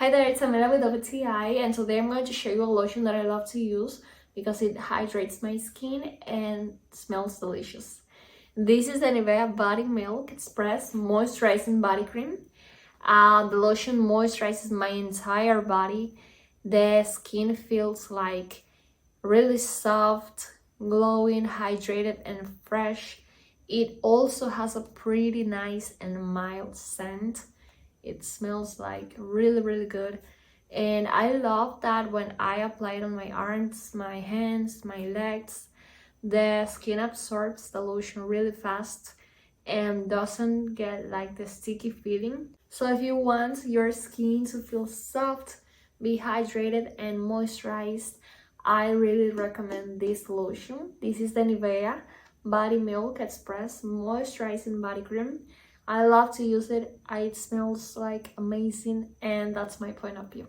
Hi there, it's Amela with WTI, and today I'm going to show you a lotion that I love to use because it hydrates my skin and smells delicious. This is the Nivea Body Milk Express Moisturizing Body Cream. The lotion moisturizes my entire body. The skin feels like really soft, glowing, hydrated, and fresh. It also has a pretty nice and mild scent. It smells like really good, and I love that when I apply it on my arms, my hands, my legs, the skin absorbs the lotion really fast and doesn't get like the sticky feeling. So if you want your skin to feel soft, be hydrated and moisturized, I really recommend this lotion. This is the Nivea Body Milk Express Moisturizing Body Cream. I love to use it. It smells like amazing, and that's my point of view.